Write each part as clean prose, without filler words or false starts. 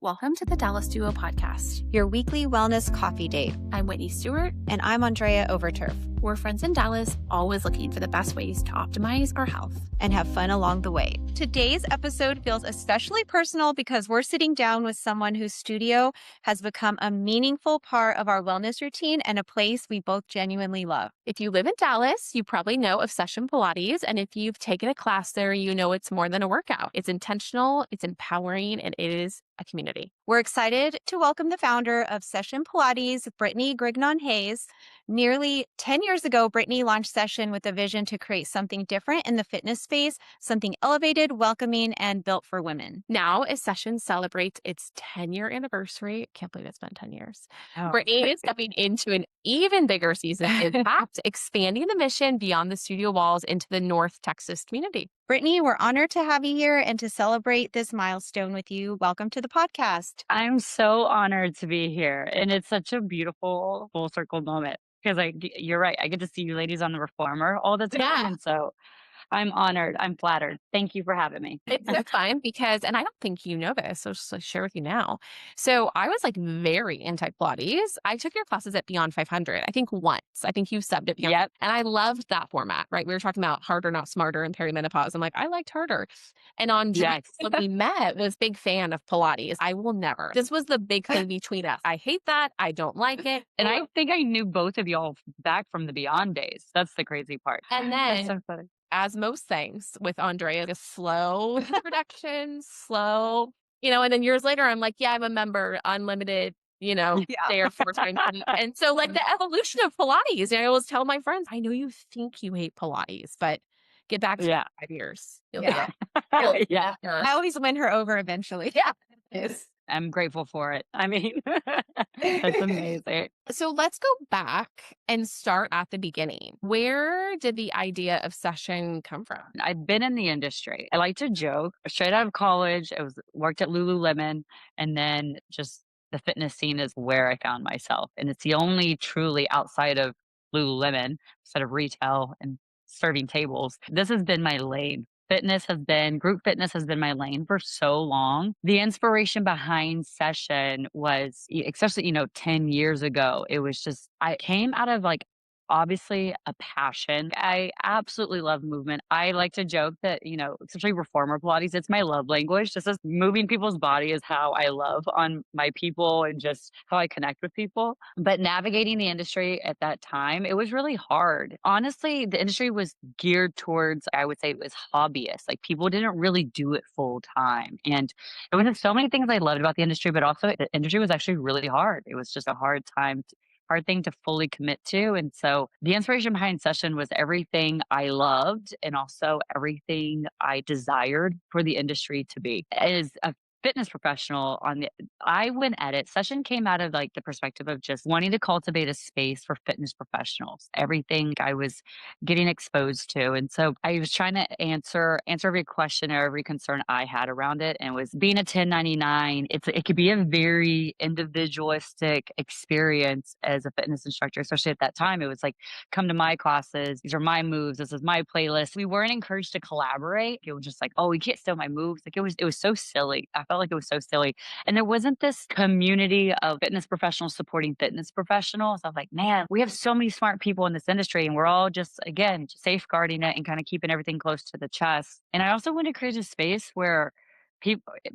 Welcome to the Dallas Duo Podcast, your weekly wellness coffee date. I'm Whitney Stuart. And I'm Andrea Overturf. We're friends in Dallas, always looking for the best ways to optimize our health and have fun along the way. Today's episode feels especially personal because we're sitting down with someone whose studio has become a meaningful part of our wellness routine and a place we both genuinely love. If you live in Dallas, you probably know of Session Pilates. And if you've taken a class there, you know it's more than a workout. It's intentional, it's empowering, and it is a community. We're excited to welcome the founder of Session Pilates, Brittany Grignon-Hays. Nearly 10 years ago, Brittany launched Session with a vision to create something different in the fitness space, something elevated, welcoming, and built for women. Now, as Session celebrates its 10-year anniversary, can't believe it's been 10 years. Oh. Brittany is stepping into an even bigger season, in fact, expanding the mission beyond the studio walls into the North Texas community. Brittany, we're honored to have you here and to celebrate this milestone with you. Welcome to the podcast. I'm so honored to be here. And it's such a beautiful full circle moment because you're right. I get to see you ladies on the Reformer all the time. Yeah. And so I'm honored. I'm flattered. Thank you for having me. It's fine because, and I don't think you know this, so just share with you now. So I was like very anti Pilates. I took your classes at Beyond 500, I think once. I think you subbed it. Yep. And I loved that format, right? We were talking about harder, not smarter in perimenopause. I'm like, I liked harder. And Andrea, when we met, was a big fan of Pilates. I will never. This was the big thing between us. I hate that. I don't like it. And I think I knew both of y'all back from the Beyond days. That's the crazy part. And That's then so funny. as most things with Andrea, just slow production, slow, and then years later, I'm like, yeah, I'm a member, unlimited, there 4 times a week. And so like the evolution of Pilates, I always tell my friends, I know you think you hate Pilates, but get back to 5 years. Yeah. Yeah. I always win her over eventually. Yeah. Yes. I'm grateful for it. I mean, that's amazing. So let's go back and start at the beginning. Where did the idea of Session come from? I've been in the industry. I like to joke. Straight out of college, worked at Lululemon, and then just the fitness scene is where I found myself. And it's the only truly outside of Lululemon, instead of retail and serving tables. This has been my lane. Group fitness has been my lane for so long. The inspiration behind Session was, especially, 10 years ago, it was just, I came out of obviously a passion. I absolutely love movement. I like to joke that, especially reformer Pilates, it's my love language. Just as moving people's body is how I love on my people and just how I connect with people. But navigating the industry at that time, it was really hard. Honestly, the industry was geared towards, I would say it was hobbyists. Like people didn't really do it full time. And there was so many things I loved about the industry, but also the industry was actually really hard. It was just a hard thing to fully commit to. And so the inspiration behind Session was everything I loved and also everything I desired for the industry to be. As a fitness professional I went at it. Session came out of the perspective of just wanting to cultivate a space for fitness professionals, everything I was getting exposed to. And so I was trying to answer every question or every concern I had around it. And was being a 1099, it could be a very individualistic experience as a fitness instructor, especially at that time. It was like, come to my classes. These are my moves. This is my playlist. We weren't encouraged to collaborate. It was just like, oh, you can't steal my moves. It was so silly. I felt like it was so silly. And there wasn't this community of fitness professionals supporting fitness professionals. I was like, man, we have so many smart people in this industry and we're all just safeguarding it and kind of keeping everything close to the chest. And I also wanted to create a space where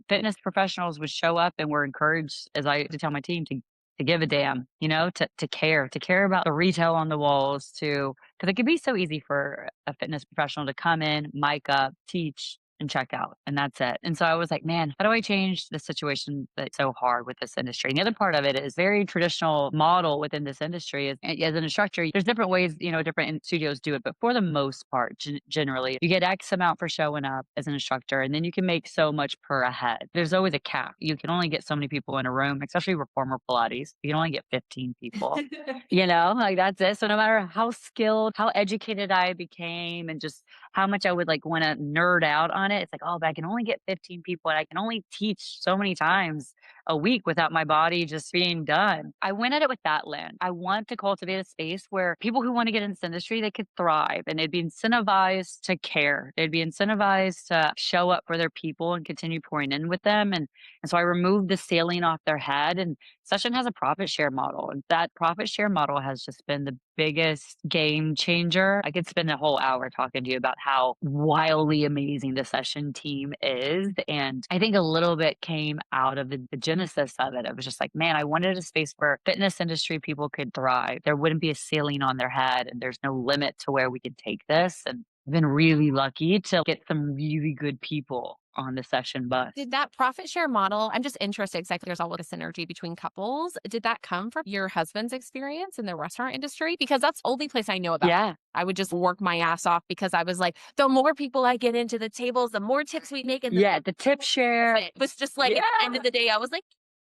fitness professionals would show up and were encouraged, as I to tell my team, to give a damn, to care about the retail on the walls because it could be so easy for a fitness professional to come in, mic up, teach, and check out. And that's it. And so I was like, man, how do I change the situation that's so hard with this industry? And the other part of it is very traditional model within this industry is as an instructor, there's different ways, different studios do it. But for the most part, generally, you get X amount for showing up as an instructor, and then you can make so much per a head. There's always a cap. You can only get so many people in a room, especially reformer Pilates. You can only get 15 people, that's it. So no matter how skilled, how educated I became and just how much I would want to nerd out on it. It's like, oh, but I can only get 15 people and I can only teach so many times a week without my body just being done. I went at it with that lens. I want to cultivate a space where people who want to get into this industry, they could thrive and they'd be incentivized to care. They'd be incentivized to show up for their people and continue pouring in with them. And so I removed the ceiling off their head, and Session has a profit share model. And that profit share model has just been the biggest game changer. I could spend a whole hour talking to you about how wildly amazing the Session team is. And I think a little bit came out of the genesis of it. It was just like, man, I wanted a space where fitness industry people could thrive. There wouldn't be a ceiling on their head, and there's no limit to where we could take this. And I've been really lucky to get some really good people on the Session bus. Did that profit share model, I'm just interested because I think there's always a synergy between couples. Did that come from your husband's experience in the restaurant industry? Because that's the only place I know about. Yeah. I would just work my ass off because I was like, the more people I get into the tables, the more tips we make. And the tip share. It was just like, at the end of the day, I was like,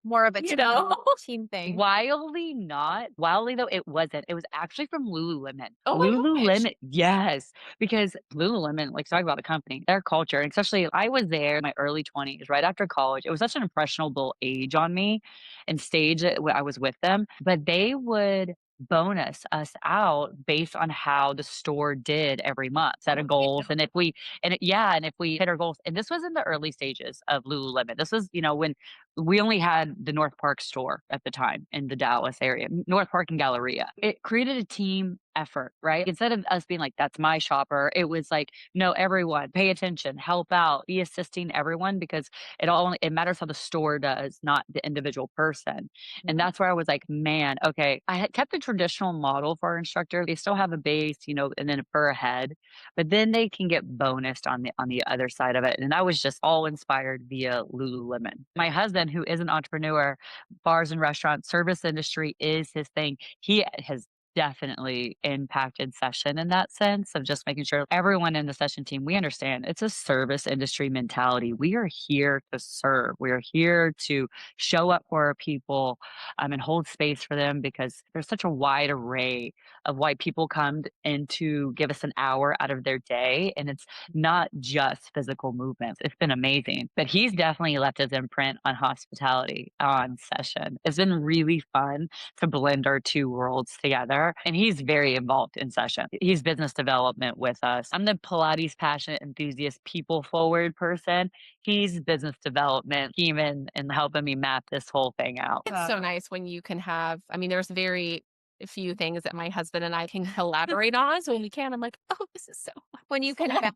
more of a team thing. Wildly though, it wasn't. It was actually from Lululemon. Oh my Lululemon, gosh. yes. Because Lululemon, like talk about a company, their culture, and especially I was there in my early 20s, right after college. It was such an impressionable age on me and stage when I was with them. But they would bonus us out based on how the store did every month, set of goals. And if we hit our goals, and this was in the early stages of Lululemon. This was, when we only had the North Park store at the time in the Dallas area, North Park and Galleria. It created a team effort, right? Instead of us being like, that's my shopper, it was like, no, everyone pay attention, help out, be assisting everyone, because it matters how the store does, not the individual person. And that's where I was like, man, okay, I had kept the traditional model for our instructor. They still have a base, and then per head, but then they can get bonused on the other side of it. And I was just all inspired via Lululemon. My husband, who is an entrepreneur, bars and restaurants, service industry is his thing. He has definitely impacted Session in that sense of just making sure everyone in the Session team, we understand it's a service industry mentality. We are here to serve. We are here to show up for our people and hold space for them, because there's such a wide array of why people come in to give us an hour out of their day. And it's not just physical movements. It's been amazing. But he's definitely left his imprint on hospitality on Session. It's been really fun to blend our two worlds together. And he's very involved in Session. He's business development with us. I'm the Pilates passionate enthusiast, people forward person. He's business development, even and helping me map this whole thing out. It's so nice when you can have, there's very few things that my husband and I can collaborate on. So when we can, I'm like, oh, this is so fun. When you can have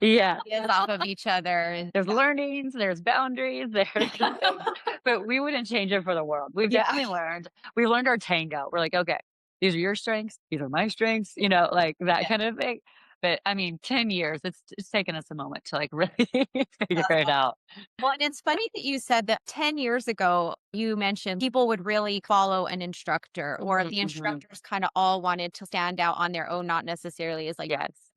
off of each other. And there's learnings, there's boundaries, but we wouldn't change it for the world. We've definitely we learned our tango. We're like, okay, these are your strengths, these are my strengths, like that kind of thing. But 10 years, it's taken us a moment to like really figure it out. Well, and it's funny that you said that 10 years ago, you mentioned people would really follow an instructor, or the instructors kind of all wanted to stand out on their own, not necessarily as like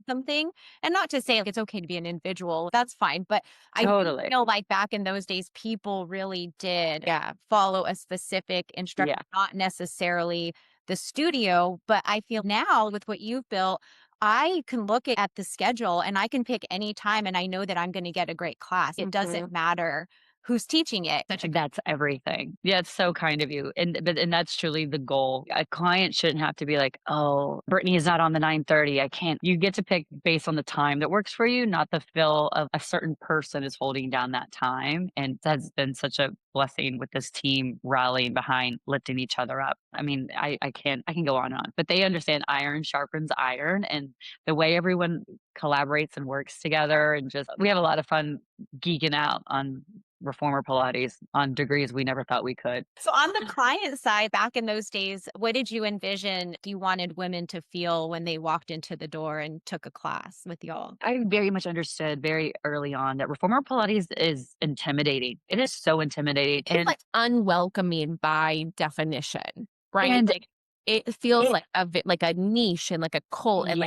something. And not to say like, it's okay to be an individual, that's fine. But I know like back in those days, people really did follow a specific instructor, not necessarily the studio. But I feel now with what you've built, I can look at the schedule and I can pick any time and I know that I'm going to get a great class. It doesn't matter who's teaching it. That's everything. Yeah, it's so kind of you. And that's truly the goal. A client shouldn't have to be like, oh, Brittany is not on the 9:30. I can't. You get to pick based on the time that works for you, not the feel of a certain person is holding down that time. And that's been such a blessing with this team rallying behind lifting each other up. I can go on and on, but they understand iron sharpens iron, and the way everyone collaborates and works together, and just we have a lot of fun geeking out on reformer Pilates on degrees we never thought we could. So on the client side, back in those days, what did you envision you wanted women to feel when they walked into the door and took a class with y'all? I very much understood very early on that reformer Pilates is intimidating. It is so intimidating. It's like unwelcoming by definition, right? And it feels like a niche and like a cult. And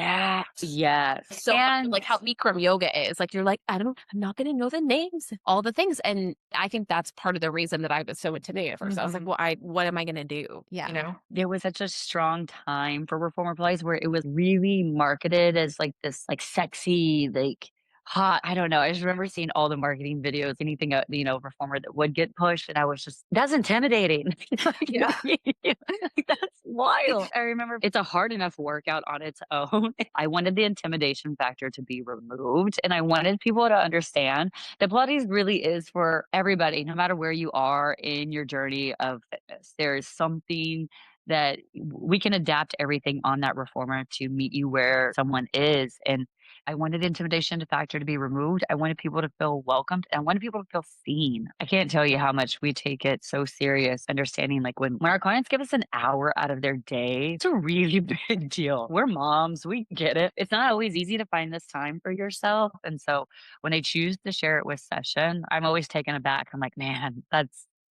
so and like how Bikram yoga is like, you're like, I'm not going to know the names, all the things. And I think that's part of the reason that I was so intimidated at first. I was like, well, what am I going to do? Yeah. There was such a strong time for reformer Pilates where it was really marketed as like this, like sexy, like hot. I don't know. I just remember seeing all the marketing videos, anything, performer that would get pushed. And I was just, that's intimidating. Yeah. That's wild. I remember it's a hard enough workout on its own. I wanted the intimidation factor to be removed. And I wanted people to understand that Pilates really is for everybody, no matter where you are in your journey of fitness. There is something that we can adapt everything on that reformer to meet you where someone is. And I wanted intimidation factor to be removed. I wanted people to feel welcomed. And I wanted people to feel seen. I can't tell you how much we take it so serious, understanding like when our clients give us an hour out of their day, it's a really big deal. We're moms, we get it. It's not always easy to find this time for yourself. And so when I choose to share it with Session, I'm always taken aback. I'm like, man,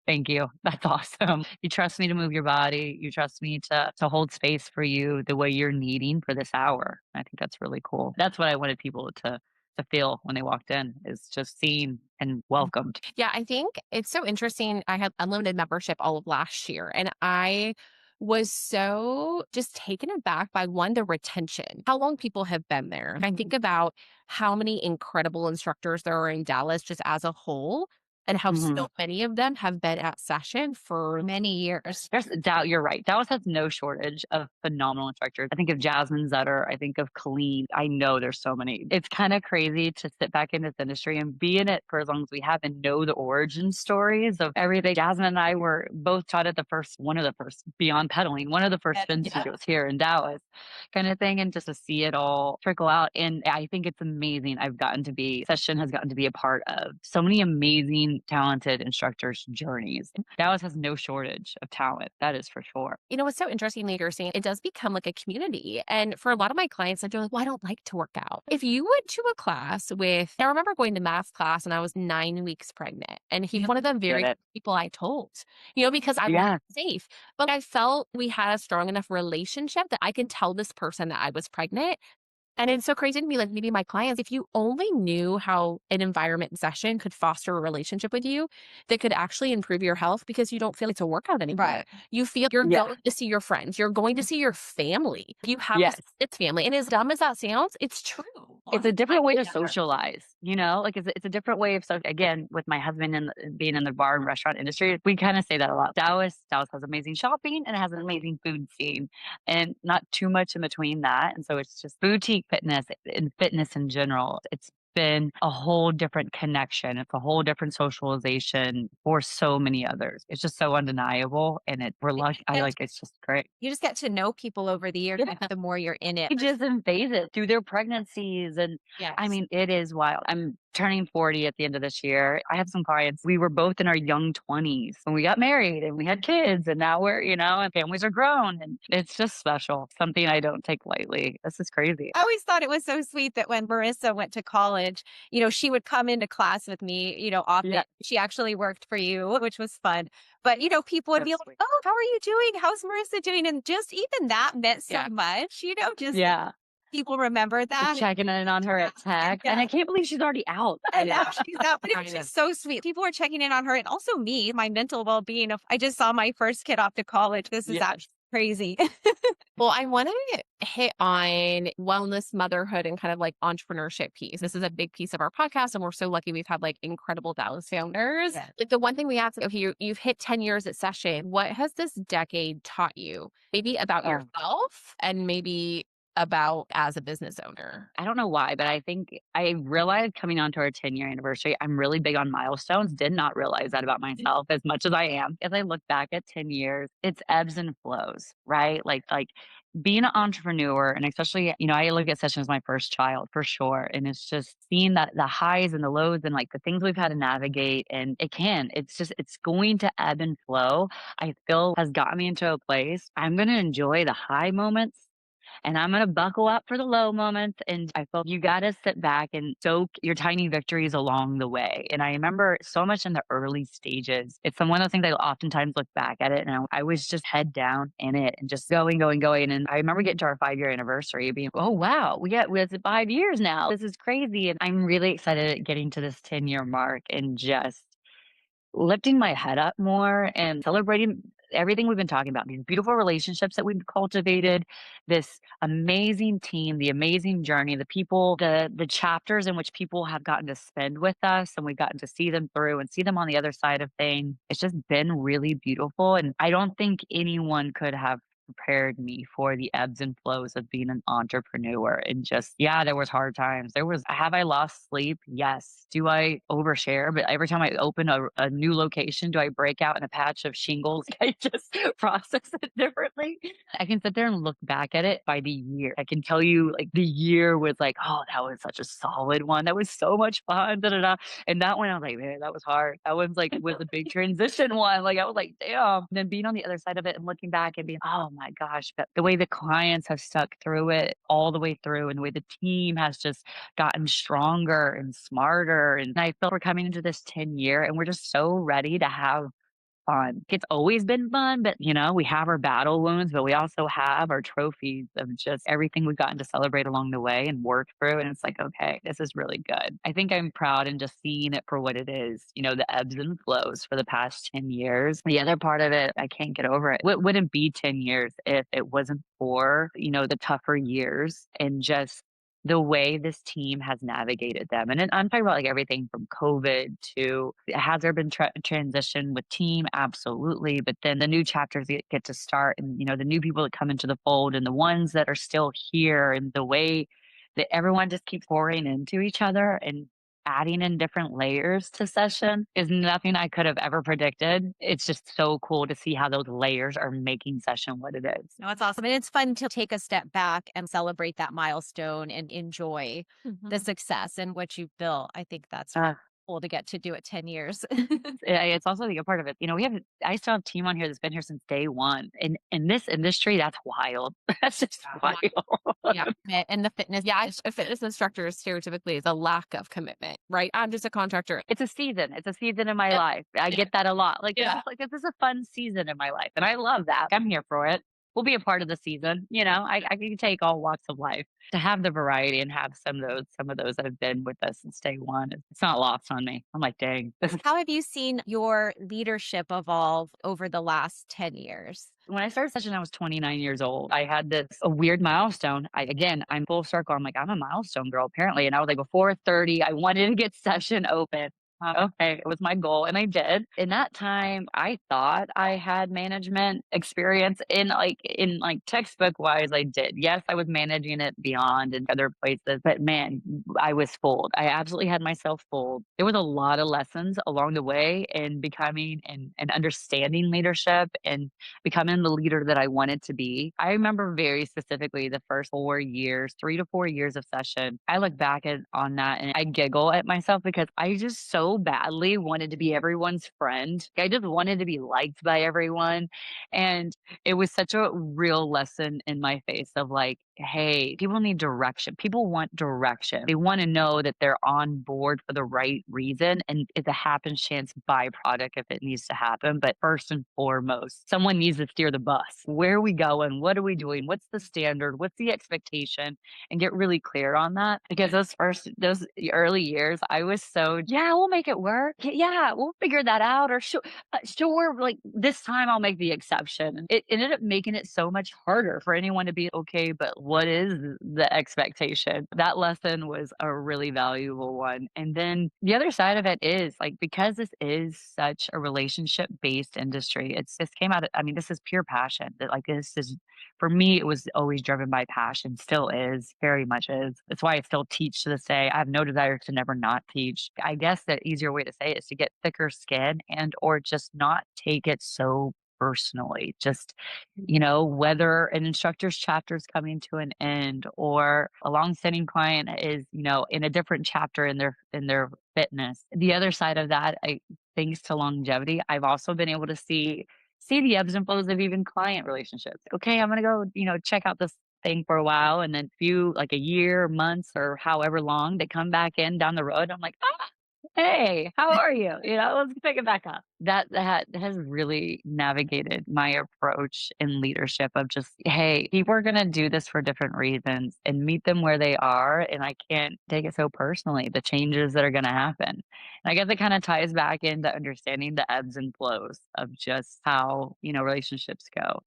thank you. That's awesome. You trust me to move your body. You trust me to hold space for you the way you're needing for this hour. I think that's really cool. That's what I wanted people to feel when they walked in, is just seen and welcomed. Yeah, I think it's so interesting. I had unlimited membership all of last year, and I was so just taken aback by one, the retention, how long people have been there. I think about how many incredible instructors there are in Dallas just as a whole, and how Mhm. so many of them have been at Session for Many years. There's doubt. You're right. Dallas has no shortage of phenomenal instructors. I think of Jasmine Zutter. I think of Colleen. I know there's so many. It's kind of crazy to sit back in this industry and be in it for as long as we have and know the origin stories of everything. Jasmine and I were both taught at one of the first Beyond Pedaling, one of the first spin studios here in Dallas, kind of thing. And just to see it all trickle out. And I think it's amazing. Session has gotten to be a part of so many amazing, talented instructors' journeys. Dallas has no shortage of talent. That is for sure. what's so interesting that you're saying it does become like a community. And for a lot of my clients, they're like, well, I don't like to work out. If you went to a class I remember going to math class and I was 9 weeks pregnant. And he's one of the very people I told, because I was safe. But I felt we had a strong enough relationship that I could tell this person that I was pregnant. And it's so crazy to me, like maybe my clients, if you only knew how an environment session could foster a relationship with you that could actually improve your health because you don't feel it's a workout anymore. Right. You feel you're going to see your friends. You're going to see your family. You have it's family. And as dumb as that sounds, it's true. It's a different way to socialize, like it's a different way of, again, with my husband and being in the bar and restaurant industry, we kind of say that a lot. Dallas has amazing shopping and it has an amazing food scene and not too much in between that. And so it's just boutique fitness and fitness in general. It's been a whole different connection. It's a whole different socialization for so many others. It's just so undeniable. And we're lucky. It's just great. You just get to know people over the years the more you're in it. Ages and phases through their pregnancies. And I mean, it is wild. I'm turning 40 at the end of this year. I have some clients. We were both in our young 20s when we got married and we had kids, and now we're, and families are grown, and it's just special. Something I don't take lightly. This is crazy. I always thought it was so sweet that when Marissa went to college, she would come into class with me, often. Yeah. She actually worked for you, which was fun. But, people would be like, oh, how are you doing? How's Marissa doing? And just even that meant so much, people remember that. Checking in on her at Tech. And I can't believe she's already out. And now she's out. But it was just so sweet. People were checking in on her, and also me, my mental well-being. I just saw my first kid off to college. This is actually crazy. Well, I want to hit on wellness, motherhood, and kind of like entrepreneurship piece. This is a big piece of our podcast, and we're so lucky we've had like incredible Dallas founders. Yes. Like the one thing we asked, okay, you've hit 10 years at Session. What has this decade taught you? Maybe about yourself and maybe about as a business owner? I don't know why, but I think I realized coming on to our 10-year anniversary, I'm really big on milestones. Did not realize that about myself as much as I am. As I look back at 10 years, it's ebbs and flows, right? Like being an entrepreneur, and especially, I look at Session as my first child for sure. And it's just seeing that the highs and the lows and like the things we've had to navigate. And it's going to ebb and flow. I feel has gotten me into a place. I'm going to enjoy the high moments, and I'm going to buckle up for the low moments. And I felt you got to sit back and soak your tiny victories along the way. And I remember so much in the early stages. It's one of those things I oftentimes look back at it, and I was just head down in it and just going. And I remember getting to our 5-year anniversary being, oh, wow, it's 5 years now. This is crazy. And I'm really excited at getting to this 10-year mark and just lifting my head up more and celebrating everything we've been talking about, these beautiful relationships that we've cultivated, this amazing team, the amazing journey, the people, the chapters in which people have gotten to spend with us and we've gotten to see them through and see them on the other side of things. It's just been really beautiful. And I don't think anyone could have prepared me for the ebbs and flows of being an entrepreneur. And just, yeah, there was hard times. Have I lost sleep? Yes. Do I overshare? But every time I open a new location, do I break out in a patch of shingles? I just process it differently. I can sit there and look back at it by the year. I can tell you like the year was like, oh, that was such a solid one. That was so much fun. Da, da, da. And that one, I was like, man, that was hard. That one's like was a big transition one. Like I was like, damn. And then being on the other side of it and looking back and being, oh my gosh, but the way the clients have stuck through it all the way through and the way the team has just gotten stronger and smarter. And I feel we're coming into this 10-year and we're just so ready to have fun. It's always been fun, but we have our battle wounds, but we also have our trophies of just everything we've gotten to celebrate along the way and work through. And it's like, okay, this is really good. I think I'm proud in just seeing it for what it is, the ebbs and flows for the past 10 years. The other part of it, I can't get over it. It wouldn't be 10 years if it wasn't for, the tougher years and just the way this team has navigated them. And I'm talking about like everything from COVID to has there been transition with team? Absolutely. But then the new chapters get to start and, the new people that come into the fold and the ones that are still here and the way that everyone just keeps pouring into each other and adding in different layers to session is nothing I could have ever predicted. It's just so cool to see how those layers are making session what it is. No, it's awesome. And it's fun to take a step back and celebrate that milestone and enjoy the success and what you've built. I think that's cool to get to do it 10 years. It's also the other part of it. I still have a team on here that's been here since day one. In this industry, that's wild. That's just wild. Yeah. And the fitness, a fitness instructor stereotypically is a lack of commitment, right? I'm just a contractor. It's a season. It's a season in my life. I get that a lot. Like, this is a fun season in my life. And I love that. I'm here for it. We'll be a part of the season. I can take all walks of life. To have the variety and have some of those that have been with us since day one, it's not lost on me. I'm like, dang. How have you seen your leadership evolve over the last 10 years? When I started session, I was 29 years old. I had a weird milestone. I'm full circle. I'm like, I'm a milestone girl, apparently. And I was like, before 30, I wanted to get session open. Okay, it was my goal, and I did. In that time, I thought I had management experience in textbook wise. I did. Yes, I was managing it beyond in other places, but man, I was fooled. I absolutely had myself fooled. There was a lot of lessons along the way in becoming and understanding leadership and becoming the leader that I wanted to be. I remember very specifically the first 4 years, 3 to 4 years of session. I look back on that and I giggle at myself because I just so badly wanted to be everyone's friend. I just wanted to be liked by everyone. And it was such a real lesson in my face of like, hey, people need direction. People want direction. They want to know that they're on board for the right reason. And it's a happen chance byproduct if it needs to happen. But first and foremost, someone needs to steer the bus. Where are we going? What are we doing? What's the standard? What's the expectation? And get really clear on that. Because those early years, I was so, yeah, we'll make it work. Yeah, we'll figure that out. Or sure, like this time I'll make the exception. It ended up making it so much harder for anyone to be okay, but what is the expectation? That lesson was a really valuable one. And then the other side of it is like, because this is such a relationship based industry, this came out of, this is pure passion. That like, this is, for me, it was always driven by passion, still is, very much is. That's why I still teach to this day. I have no desire to never not teach. I guess the easier way to say it is to get thicker skin and, or just not take it so personally. Just, whether an instructor's chapter is coming to an end or a long-standing client is, in a different chapter in their fitness. The other side of that, thanks to longevity, I've also been able to see the ebbs and flows of even client relationships. Okay, I'm gonna go, check out this thing for a while, and then like a year, months, or however long, they come back in down the road. I'm like, Hey, how are you? Let's pick it back up. That has really navigated my approach in leadership of just, hey, people are gonna do this for different reasons and meet them where they are. And I can't take it so personally, the changes that are gonna happen. And I guess it kind of ties back into understanding the ebbs and flows of just how, relationships go.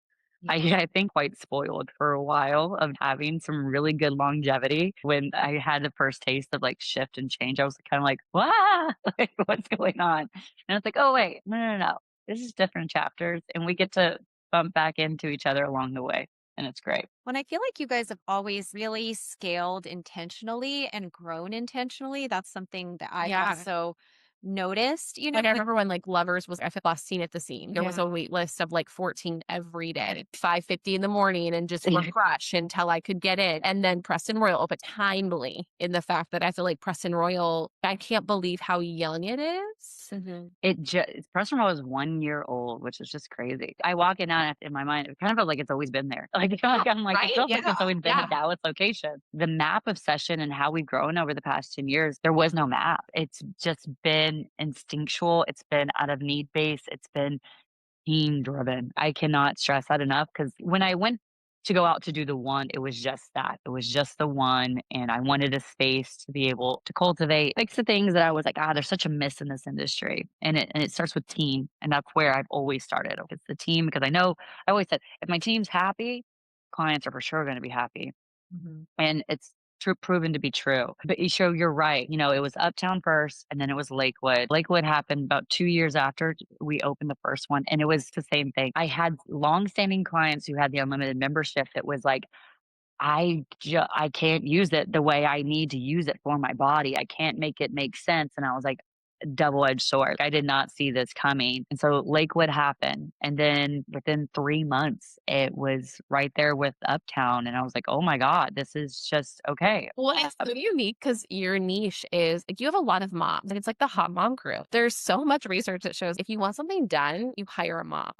I Yeah. I think quite spoiled for a while of having some really good longevity. When I had the first taste of like shift and change, I was kind of like, "Wow, like, what's going on?" And it's like, "Oh wait, no, no, no. This is different chapters, and we get to bump back into each other along the way, and it's great." When I feel like you guys have always really scaled intentionally and grown intentionally, that's something that I've Yeah. also noticed, Like I remember when like Lovers was I think last seen at the scene. There was yeah. a wait list of like 14 every day, 5:50 in the morning and just Yeah. refresh until I could get in. And then Preston Royal, but timely in the fact that I feel like Preston Royal, I can't believe how young it is. Mhm. It just Preston Royal is 1 year old, which is just crazy. I walk in on it in my mind, it kind of felt like it's always been there. I'm like, it Right? feels like it's always been a Yeah. Dallas location. The map of Session and how we've grown over the past 10 years, there was no map. It's just been instinctual. It's been out of need base. It's been team driven. I cannot stress that enough because when I went to go out to do the one, it was just that. It was just the one. And I wanted a space to be able to cultivate, fix the things that I was like, there's such a miss in this industry. And it starts with team. And that's where I've always started. It's the team because I always said, if my team's happy, clients are for sure going to be happy. Mhm. And it's proven to be true. But you show you're right. It was Uptown first and then it was Lakewood. Lakewood happened about 2 years after we opened the first one. And it was the same thing. I had longstanding clients who had the unlimited membership that was like, I can't use it the way I need to use it for my body. I can't make it make sense. And I was like, double-edged sword. I did not see this coming. And so Lakewood happened. And then within 3 months, it was right there with Uptown. And I was like, oh my God, this is just okay. Well, it's so unique because your niche is like you have a lot of moms, and it's like the hot mom group. There's so much research that shows if you want something done, you hire a mom.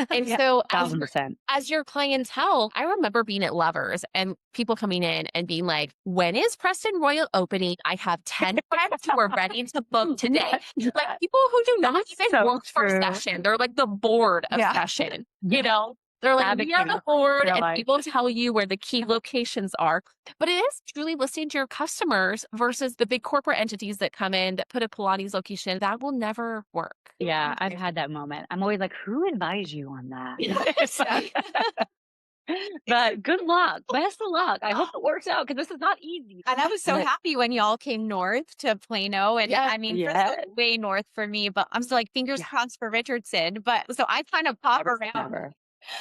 And Yeah. so Thousand percent. as your clientele, I remember being at Lovers and people coming in and being like, when is Preston Royal opening? I have 10 friends who are ready to book today. Like people who do not even So work for true. Session. They're like the board of Yeah. Session, Yeah. They're like, we are Advocating the for board, their and life. people tell you where the key locations are. But it is truly listening to your customers versus the big corporate entities that come in that put a Pilates location. That will never work. Yeah, I've had that moment. I'm always like, who advised you on that? It's Yeah. like, but good luck. Best of luck. I hope it works out because this is not easy. And I was so But happy when y'all came north to Plano. And Yeah. I mean, yeah, Frisco's way north for me, but I'm still like fingers yeah, crossed for Richardson. But so I kind of pop never, say around. never.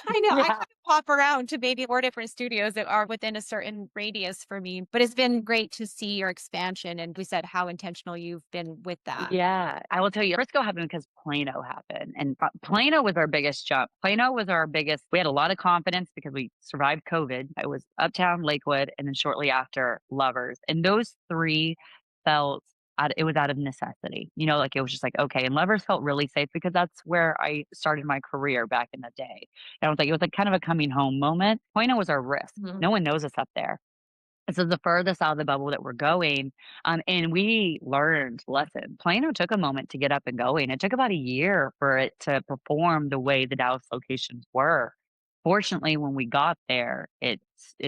I know. I Yeah. kind of pop around to maybe 4 different studios that are within a certain radius for me. But it's been great to see your expansion. And we said how intentional you've been with that. Yeah, I will tell you, Frisco happened because Plano happened, and Plano was our biggest jump. Plano was our biggest. We had a lot of confidence because we survived COVID. It was Uptown, Lakewood, and then shortly after Lovers, and those three felt. It was out of necessity, like it was just like okay. And Lovers felt really safe because that's where I started my career back in the day. And I was like, it was like kind of a coming home moment. Plano was our risk. Mhm. No one knows us up there. So the furthest out of the bubble that we're going, and we learned lesson. Plano took a moment to get up and going. It took about a year for it to perform the way the Dallas locations were. Fortunately, when we got there, it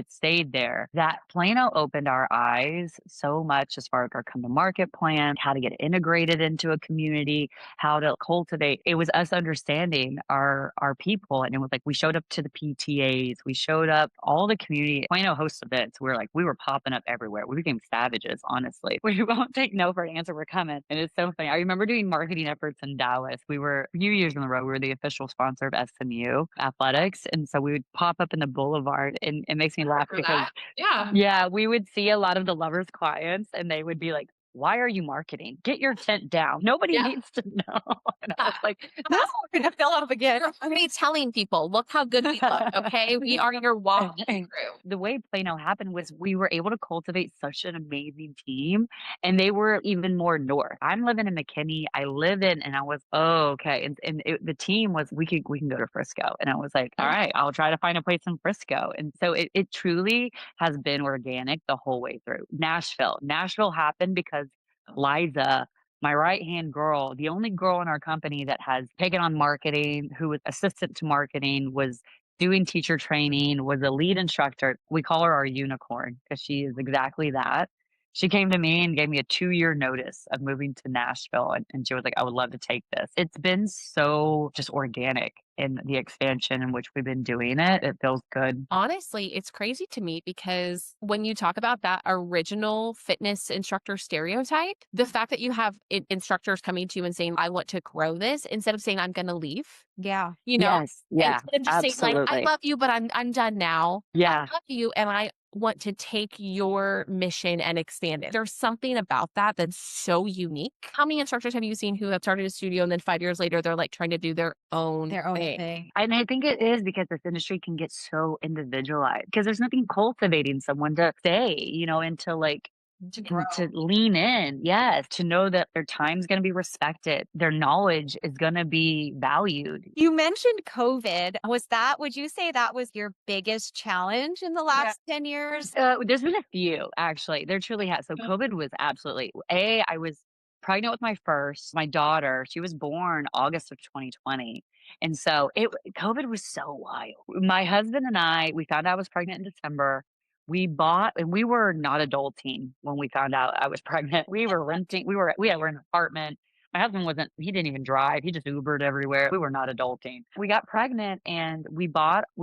stayed there. That Plano opened our eyes so much as far as our come to market plan, how to get integrated into a community, how to cultivate. It was us understanding our people, and it was like we showed up to the PTAs, we showed up all the community. Plano hosts events. We were popping up everywhere. We became savages, honestly. We won't take no for an answer. We're coming, and it's so funny. I remember doing marketing efforts in Dallas. We were a few years in a row. We were the official sponsor of SMU athletics, and so we would pop up in the Boulevard, and it makes me laugh For because that. Yeah. yeah, we would see a lot of the Lovers clients and they would be like, "Why are you marketing? Get your tent down. Nobody Yeah. needs to know." And I was like, Now we're going to fill up again. You're already telling people, look how good we look. Okay. We are your walking through. the way Plano happened was we were able to cultivate such an amazing team and they were even more north. I'm living in McKinney. I live in, and I was, oh, okay. The team was, we can go to Frisco. And I was like, all right, I'll try to find a place in Frisco. And so it truly has been organic the whole way through. Nashville happened because Liza my right-hand girl, the only girl in our company that has taken on marketing, who was assistant to marketing, was doing teacher training, was a lead instructor. We call her our unicorn because she is exactly that. She came to me and gave me a 2-year notice of moving to Nashville, and she was like, "I would love to take this." It's been so just organic in the expansion in which we've been doing it. It feels good. Honestly, it's crazy to me because when you talk about that original fitness instructor stereotype, the fact that you have instructors coming to you and saying, I want to grow this instead of saying, I'm going to leave, Yeah. you know, Yes. Yeah, instead of just saying like, I absolutely. love you, but I'm done now. I Yeah. love you and I want to take your mission and expand it. There's something about that that's so unique. How many instructors have you seen who have started a studio and then 5 years later, they're like trying to do their own Their own thing? thing. And I think it is because this industry can get so individualized because there's nothing cultivating someone to stay, and to like To grow. to lean in. Yes, to know that their time's going to be respected, their knowledge is going to be valued. You mentioned COVID. Would you say that was your biggest challenge in the last 10 years? There's been a few actually. There truly has. So COVID was absolutely I was pregnant with my first, my daughter. She was born August of 2020. And so COVID was so wild. My husband and I, we found out I was pregnant in December. We bought, and we were not adulting when we found out I was pregnant. We were renting, we were in an apartment. My husband he didn't even drive. He just Ubered everywhere. We were not adulting. We got pregnant and we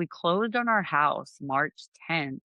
closed on our house March 10th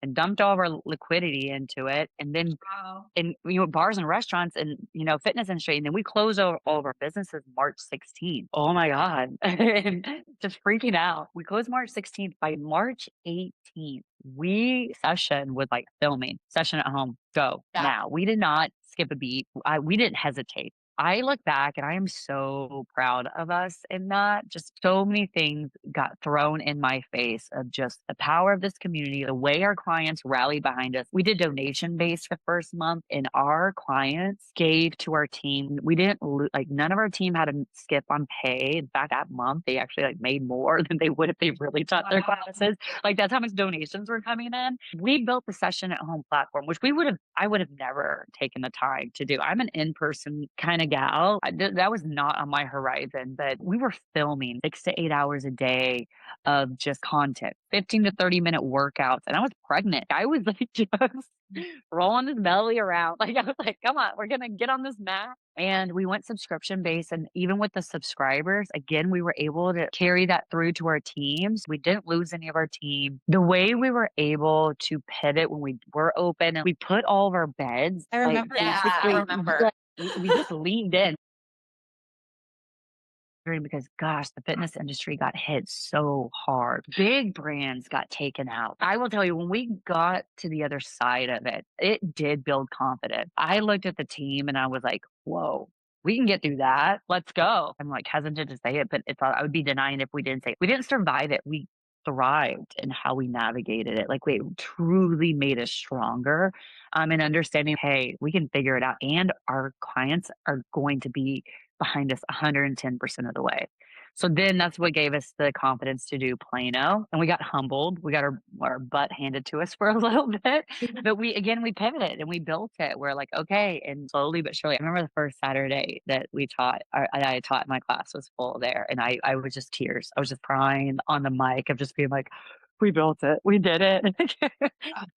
and dumped all of our liquidity into it. And then Wow. in bars and restaurants and fitness industry, and then we closed all of our businesses March 16th. Oh my god. And just freaking out. We closed March 16th. By March 18th we session with like filming session at home, go Yeah. now. We did not skip a beat. We didn't hesitate. I look back and I am so proud of us in that. Just so many things got thrown in my face of just the power of this community, the way our clients rallied behind us. We did donation based the first month, and our clients gave to our team. We didn't like none of our team had to skip on pay. In fact, that month they actually like made more than they would if they really taught their classes. Like that's how much donations were coming in. We built the session at home platform, which I would have never taken the time to do. I'm an in-person kind of gal. That was not on my horizon, but we were filming 6 to 8 hours a day of just content, 15 to 30-minute workouts. And I was pregnant. I was like just rolling his belly around. Like I was like, come on, we're going to get on this mat. And we went subscription based. And even with the subscribers, again, we were able to carry that through to our teams. We didn't lose any of our team. The way we were able to pivot when we were open, and we put all of our beds. I remember Yeah, that. I remember. We just leaned in because gosh, the fitness industry got hit so hard. Big brands got taken out. I will tell you, when we got to the other side of it, it did build confidence. I looked at the team and I was like, whoa, we can get through that. Let's go. I'm like hesitant to say it, but I would be denying if we didn't say it. We didn't survive it. We thrived in how we navigated it. Like we truly made us stronger. And understanding, hey, we can figure it out. And our clients are going to be behind us 110% of the way. So then that's what gave us the confidence to do Plano. And we got humbled. We got our butt handed to us for a little bit. But we pivoted and we built it. We're like, okay. And slowly but surely, I remember the first Saturday that I taught my class was full there. And I was just tears. I was just crying on the mic of just being like, we built it. We did it.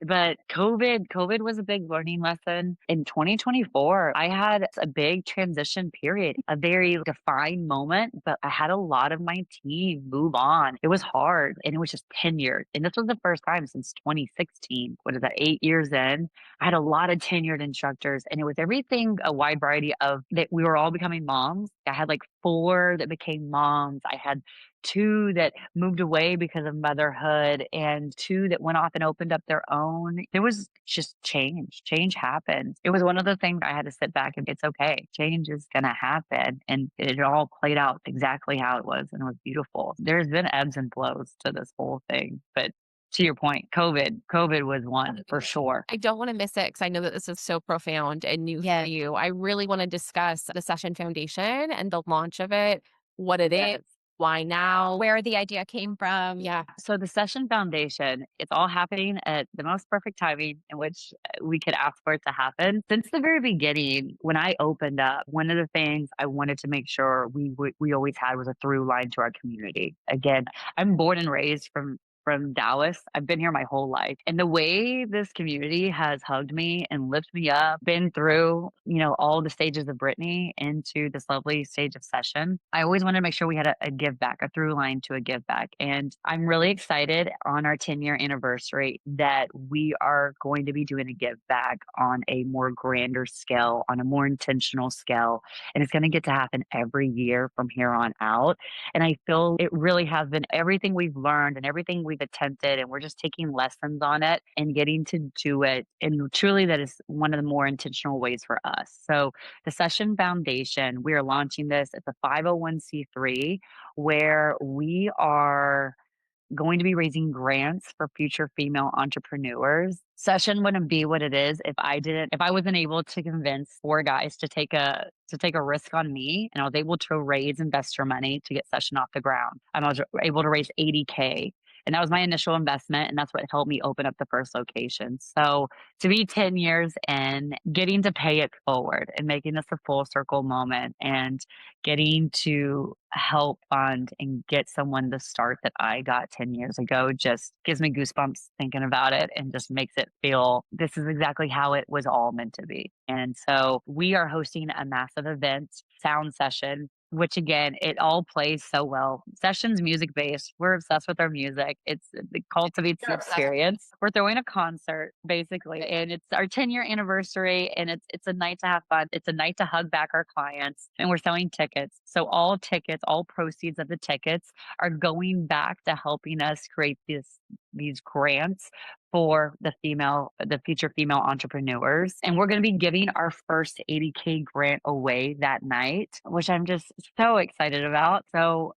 But COVID was a big learning lesson. In 2024, I had a big transition period, a very defined moment, but I had a lot of my team move on. It was hard and it was just tenured. And this was the first time since 2016. What is that, 8 years in? I had a lot of tenured instructors, and it was everything, a wide variety of that. We were all becoming moms. I had like 4 that became moms. I had 2 that moved away because of motherhood, and 2 that went off and opened up their own. There was just change. Change happens. It was one of the things I had to sit back and it's okay. Change is going to happen. And it all played out exactly how it was. And it was beautiful. There's been ebbs and flows to this whole thing. But to your point, COVID was one for sure. I don't want to miss it because I know that this is so profound and new for you. I really want to discuss the Session Foundation and the launch of it, what it is, Why now? Where the idea came from? Yeah. So the Session Foundation, it's all happening at the most perfect timing in which we could ask for it to happen. Since the very beginning, when I opened up, one of the things I wanted to make sure we always had was a through line to our community. Again, I'm born and raised from Dallas. I've been here my whole life. And the way this community has hugged me and lifted me up, been through, all the stages of Brittany into this lovely stage of Session. I always wanted to make sure we had a give back, a through line to a give back. And I'm really excited on our 10-year anniversary that we are going to be doing a give back on a more grander scale, on a more intentional scale. And it's going to get to happen every year from here on out. And I feel it really has been everything we've learned and everything we've attempted, and we're just taking lessons on it and getting to do it. And truly, that is one of the more intentional ways for us. So, the Session Foundation, we are launching this. It's a 501c3 where we are going to be raising grants for future female entrepreneurs. Session wouldn't be what it is if I wasn't able to convince four guys to take a risk on me, and I was able to raise investor money to get Session off the ground. And I was able to raise 80K. And that was my initial investment. And that's what helped me open up the first location. So to be 10 years in, getting to pay it forward and making this a full circle moment and getting to help fund and get someone the start that I got 10 years ago just gives me goosebumps thinking about it and just makes it feel this is exactly how it was all meant to be. And so we are hosting a massive event, sound session, which again, it all plays so well. Session's music based. We're obsessed with our music. It cultivates the experience. We're throwing a concert basically, and it's our 10-year anniversary, and it's a night to have fun. It's a night to hug back our clients, and we're selling tickets. So all tickets, all proceeds of the tickets are going back to helping us create these grants for the future female entrepreneurs. And we're going to be giving our first 80K grant away that night, which I'm just so excited about. So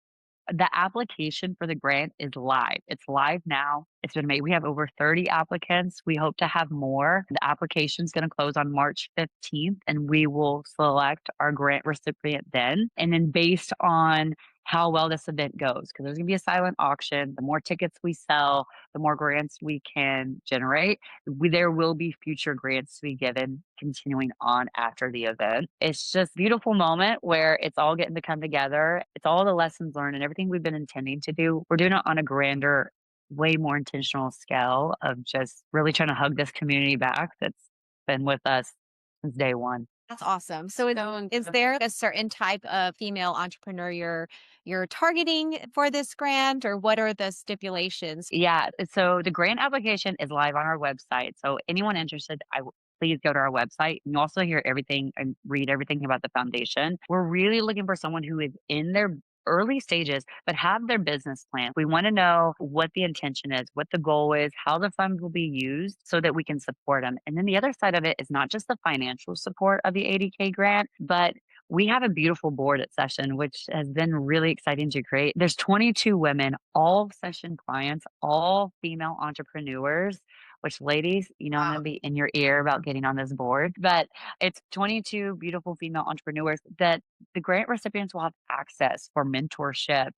the application for the grant is live. It's live now. It's been made. We have over 30 applicants. We hope to have more. The application is going to close on March 15th, and we will select our grant recipient then. And then based on how well this event goes, because there's going to be a silent auction. The more tickets we sell, the more grants we can generate. There will be future grants to be given continuing on after the event. It's just a beautiful moment where it's all getting to come together. It's all the lessons learned and everything we've been intending to do. We're doing it on a grander, way more intentional scale of just really trying to hug this community back that's been with us since day one. That's awesome. So is there a certain type of female entrepreneur you're targeting for this grant, or what are the stipulations? Yeah. So the grant application is live on our website. So anyone interested, please go to our website. You can also hear everything and read everything about the foundation. We're really looking for someone who is in their early stages, but have their business plan. We want to know what the intention is, what the goal is, how the funds will be used so that we can support them. And then the other side of it is not just the financial support of the 80K grant, but we have a beautiful board at Session, which has been really exciting to create. There's 22 women, all Session clients, all female entrepreneurs, which ladies, I'm going to be in your ear about getting on this board, but it's 22 beautiful female entrepreneurs that the grant recipients will have access for mentorship,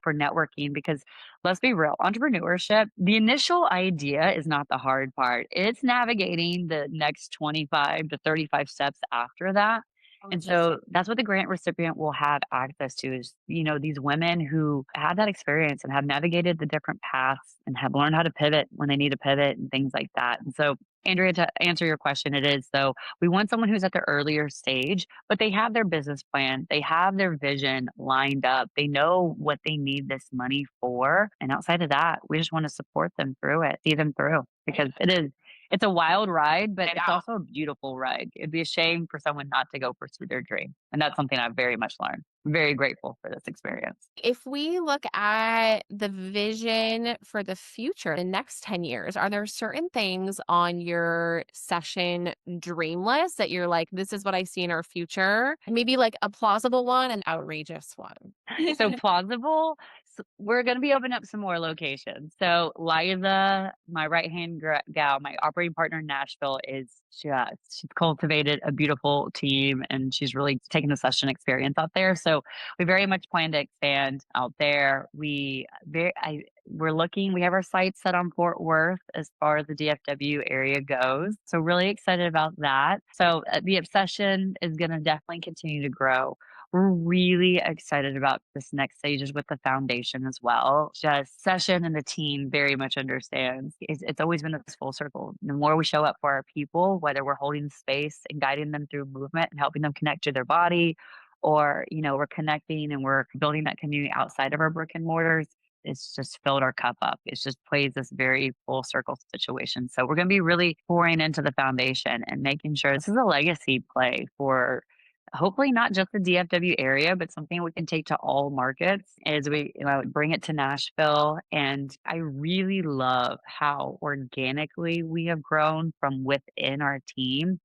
for networking, because let's be real, entrepreneurship, the initial idea is not the hard part. It's navigating the next 25 to 35 steps after that. And so that's what the grant recipient will have access to is, these women who have that experience and have navigated the different paths and have learned how to pivot when they need to pivot and things like that. And so, Andrea, to answer your question, it is so we want someone who's at the earlier stage, but they have their business plan, they have their vision lined up, they know what they need this money for. And outside of that, we just want to support them through it, see them through, because it's a wild ride, but it's also a beautiful ride. It'd be a shame for someone not to go pursue their dream. And that's something I've very much learned. I'm very grateful for this experience. If we look at the vision for the future, the next 10 years, are there certain things on your Session dream list that you're like, this is what I see in our future? Maybe like a plausible one and outrageous one. So plausible. we're going to be opening up some more locations. So Liza, my right-hand gal, my operating partner in Nashville she's cultivated a beautiful team and she's really taken the session experience out there. So we very much plan to expand out there. We have our sights set on Fort Worth as far as the DFW area goes. So really excited about that. So the obsession is going to definitely continue to grow. We're really excited about this next stages with the foundation as well. Just Session and the team very much understands. It's always been this full circle. The more we show up for our people, whether we're holding space and guiding them through movement and helping them connect to their body, or, we're connecting and we're building that community outside of our brick and mortars, it's just filled our cup up. It just plays this very full circle situation. So we're going to be really pouring into the foundation and making sure this is a legacy play for hopefully not just the DFW area, but something we can take to all markets as we bring it to Nashville. And I really love how organically we have grown from within our team.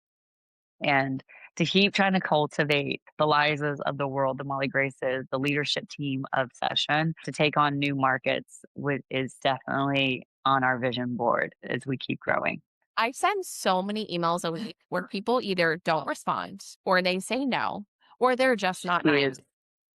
And to keep trying to cultivate the Lizas of the world, the Molly Graces, the leadership team of Session to take on new markets is definitely on our vision board as we keep growing. I send so many emails a week where people either don't respond or they say no, or they're just not nice.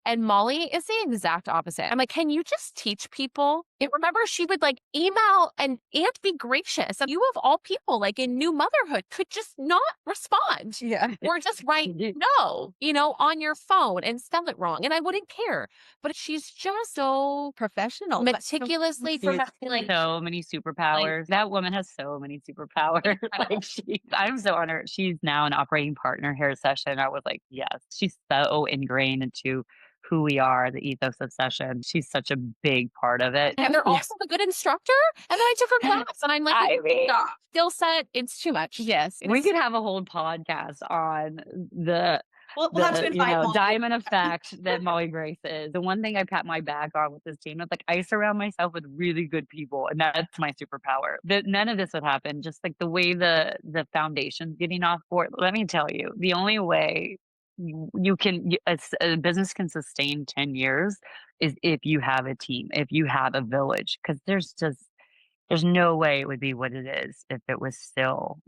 And Molly is the exact opposite. I'm like, can you just teach people? Remember, she would like email and be gracious. And you of all people, like in new motherhood, could just not respond. Yeah. Or just write no, on your phone and spell it wrong. And I wouldn't care. But she's just so Professional. meticulously professional. So many superpowers. That woman has so many superpowers. I'm so honored. She's now an operating partner here at Session. I was like, yes, she's so ingrained into who we are, the ethos of Session. She's such a big part of it. And they're also a good instructor. And then I took her class and I'm like, skill set, it's too much. Yes. We could have a whole podcast on we'll have to invite diamond effect that Molly Grace is. The one thing I pat my back on with this team is like I surround myself with really good people, and that's my superpower. None of this would happen. Just like the way the foundation's getting off board. Let me tell you, the only way a business can sustain 10 years is if you have a team, if you have a village, because there's no way it would be what it is if it was still,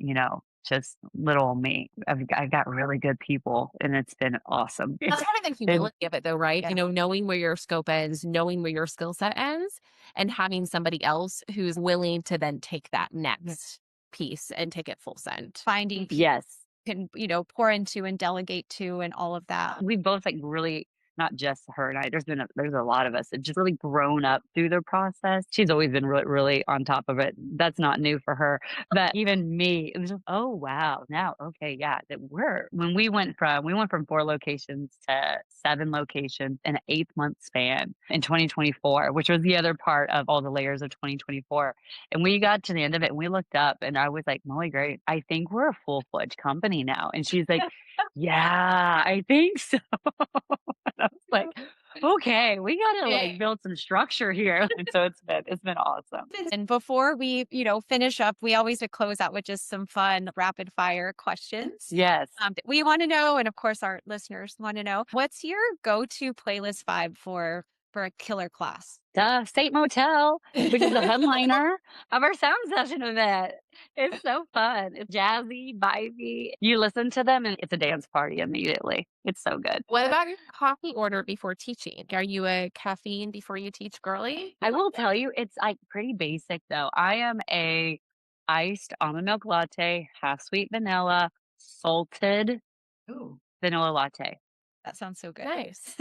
just little me. I've got really good people and it's been awesome. That's kind of the humility of it though, right? Yeah. Knowing where your scope ends, knowing where your skill set ends, and having somebody else who's willing to then take that next piece and take it full send. Finding people Yes. can, pour into and delegate to and all of that. We both really, not just her and I, there's a lot of us that just really grown up through the process. She's always been really, really on top of it. That's not new for her. But even me, it was just, oh wow, now okay, yeah. When we went from 4 locations to 7 locations in an 8-month span in 2024, which was the other part of all the layers of 2024. And we got to the end of it and we looked up and I was like, Molly, great. I think we're a full-fledged company now. And she's like, yeah, I think so. I was like, okay, we got to build some structure here. And so it's been awesome. And before we, finish up, we always would close out with just some fun rapid fire questions. Yes. That we want to know. And of course, our listeners want to know, what's your go-to playlist vibe for a killer class? State Motel, which is the headliner of our sound session event. It's so fun. It's jazzy, vibey. You listen to them and it's a dance party immediately. It's so good. What about your coffee order before teaching? Are you a caffeine before you teach girly? I will tell you, it's like pretty basic though. I am a iced almond milk latte, half sweet vanilla, salted vanilla latte. That sounds so good. Nice.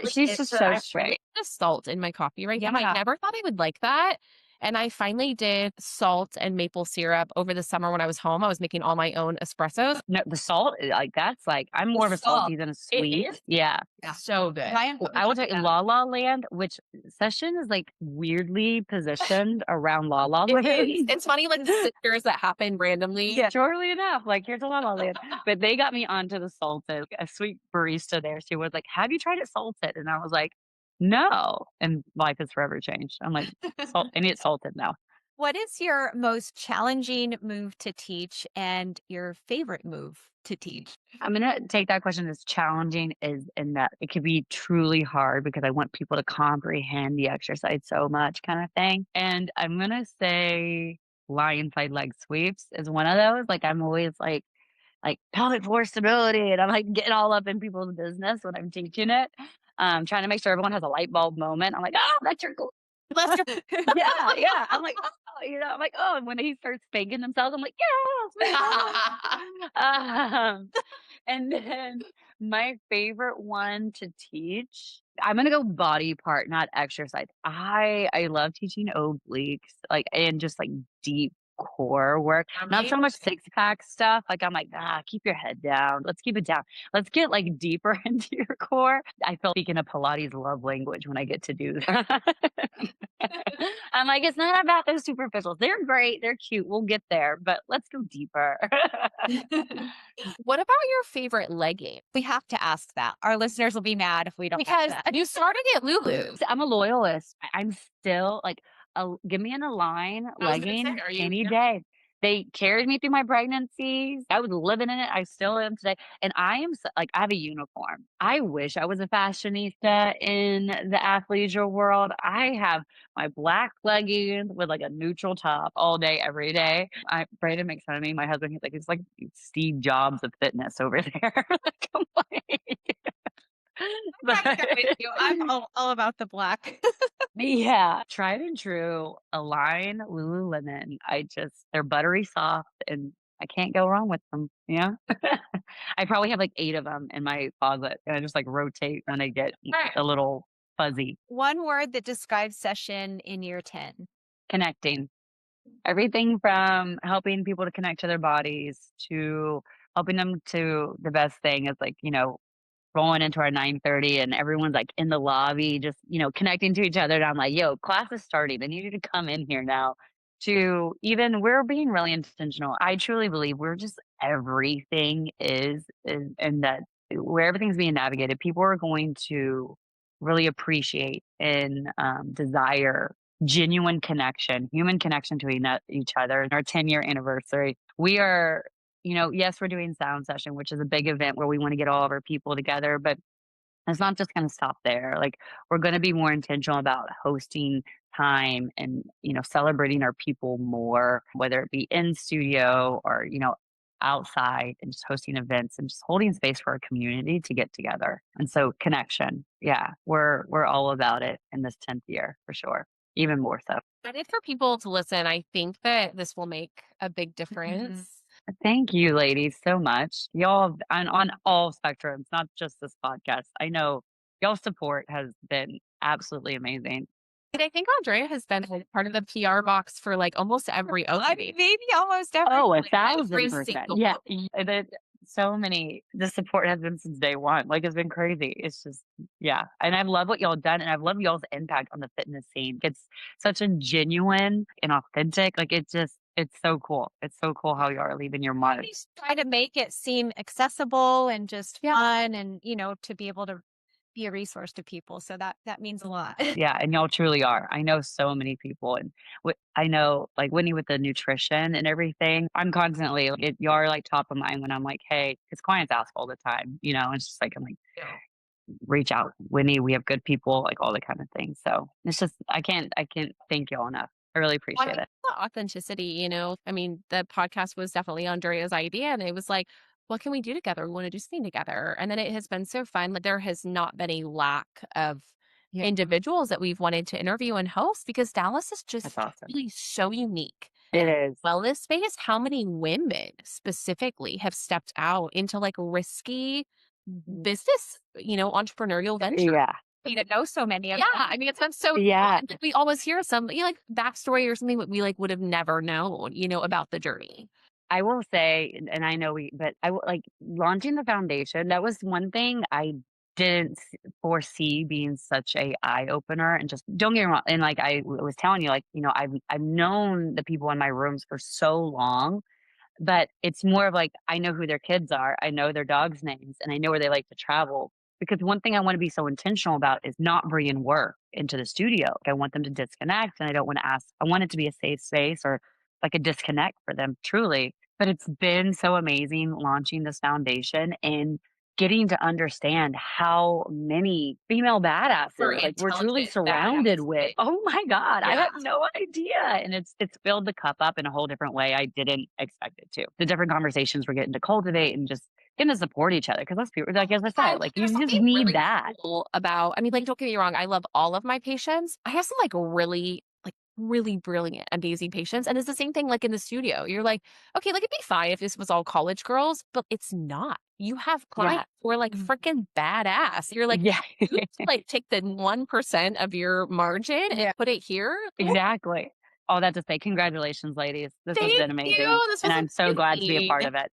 She's just so straight. Just salt in my coffee right now. I never thought I would like that. And I finally did salt and maple syrup over the summer when I was home. I was making all my own espressos. No, the salt, I'm more of a salty than a sweet. Yeah. So good. I will take La La Land, which Session is like weirdly positioned around La La Land. It's funny, like the sisters that happen randomly. Yeah, surely enough. Like, here's a La La Land. But they got me onto the salted. A sweet barista there, she was like, have you tried it salted? And I was like, no. And life has forever changed. I'm like, I need it salted now. What is your most challenging move to teach and your favorite move to teach? I'm gonna take that question as challenging is in that it could be truly hard because I want people to comprehend the exercise so much kind of thing. And I'm gonna say lion side leg sweeps is one of those. Like I'm always like pelvic floor stability and I'm like getting all up in people's business when I'm teaching it. Trying to make sure everyone has a light bulb moment. I'm like, oh, that's your goal. Yeah, yeah. I'm like, oh, I'm like, oh, and when he starts spanking themselves, I'm like, yeah. And then my favorite one to teach, I'm gonna go body part, not exercise. I love teaching obliques, like and just like deep core work. Not so much six pack stuff. Like I'm like, keep your head down. Let's keep it down. Let's get like deeper into your core. I feel speaking of Pilates love language when I get to do that. I'm like, it's not about those superficials. They're great, they're cute. We'll get there, but let's go deeper. What about your favorite legging? We have to ask that. Our listeners will be mad if we don't ask Because that. you started at Lulu's. I'm a loyalist. I'm still like, give me an Align I was gonna legging say, are you any day. They carried me through my pregnancies. I was living in it. I still am today. And I am like, I have a uniform. I wish I was a fashionista in the athleisure world. I have my black leggings with like a neutral top all day, every day. Brandon makes fun of me. My husband, he's like, it's like Steve Jobs of fitness over there. Like, I'm like, I'm right with you. I'm all about the black. yeah, tried and true, Align, Lululemon. They're buttery soft and I can't go wrong with them. Yeah. I probably have like 8 of them in my closet and I just like rotate when they get a little fuzzy. One word that describes Session in year 10. Connecting. Everything from helping people to connect to their bodies to helping them to the best thing is like, rolling into our 9:30 and everyone's like in the lobby, just, connecting to each other. And I'm like, yo, class is starting. I need you to come in here now. To even we're being really intentional. I truly believe we're just everything is and that where everything's being navigated, people are going to really appreciate and desire genuine connection, human connection to each other. In our 10-year anniversary, we are yes, we're doing sound session, which is a big event where we want to get all of our people together, but it's not just going to stop there. Like we're going to be more intentional about hosting time and, celebrating our people more, whether it be in studio or, outside and just hosting events and just holding space for our community to get together. And so connection. Yeah, we're all about it in this 10th year for sure. Even more so. Excited for people to listen. I think that this will make a big difference. Thank you, ladies, so much. Y'all on all spectrums, not just this podcast. I know y'all's support has been absolutely amazing. And I think Andrea has been a part of the PR box for like almost every opening. Maybe almost every. Oh, Every 1,000%. single Yeah. one. So many, the support has been since day one. Like it's been crazy. It's just, yeah. And I love what y'all done. And I love y'all's impact on the fitness scene. It's such a genuine and authentic. Like it's so cool. It's so cool how y'all are leaving your mark. Please try to make it seem accessible and just fun and, to be able to be a resource to people. So that means a lot. Yeah, and y'all truly are. I know so many people, and I know like Whitney with the nutrition and everything. I'm constantly y'all are like top of mind when I'm like, hey, because clients ask all the time. It's just like I'm like, reach out, Whitney. We have good people, like all the kind of things. So it's just I can't thank y'all enough. I really appreciate it. The authenticity, I mean, the podcast was definitely Andrea's idea, and it was like, what can we do together? We want to do something together. And then it has been so fun. Like there has not been a lack of individuals that we've wanted to interview and host because Dallas is just really so unique. It is. Wellness space, how many women specifically have stepped out into like risky business, entrepreneurial venture? Yeah. We didn't know so many of Yeah, them. I mean, it's been so Yeah. fun. We always hear some, like backstory or something that we like would have never known, about the journey. I will say, and I know but I will like launching the foundation. That was one thing I didn't foresee being such a eye opener. And just don't get me wrong. And like I was telling you, like I've known the people in my rooms for so long, but it's more of like I know who their kids are, I know their dogs' names, and I know where they like to travel. Because one thing I want to be so intentional about is not bringing work. into the studio. I want them to disconnect, and I don't want to ask, I want it to be a safe space or like a disconnect for them truly. But it's been so amazing launching this foundation and getting to understand how many female badasses like we're truly intelligent, surrounded badass, with. Oh my God, I yeah. had no idea. And it's filled the cup up in a whole different way I didn't expect it to. The different conversations we're getting to cultivate and just getting to support each other. Because let's be like, as I said, like you There's just something need really that. cool about, I mean, like, don't get me wrong, I love all of my patients. I have some really brilliant, amazing patients. And it's the same thing like in the studio. You're like, okay, like it'd be fine if this was all college girls, but it's not. You have Yeah. clients who are like freaking badass. You're like, Yeah. you like take the 1% of your margin and put it here. Exactly. All that to say, congratulations, ladies. This has Thank been amazing. you. This And was I'm so glad to be a part amazing. of it.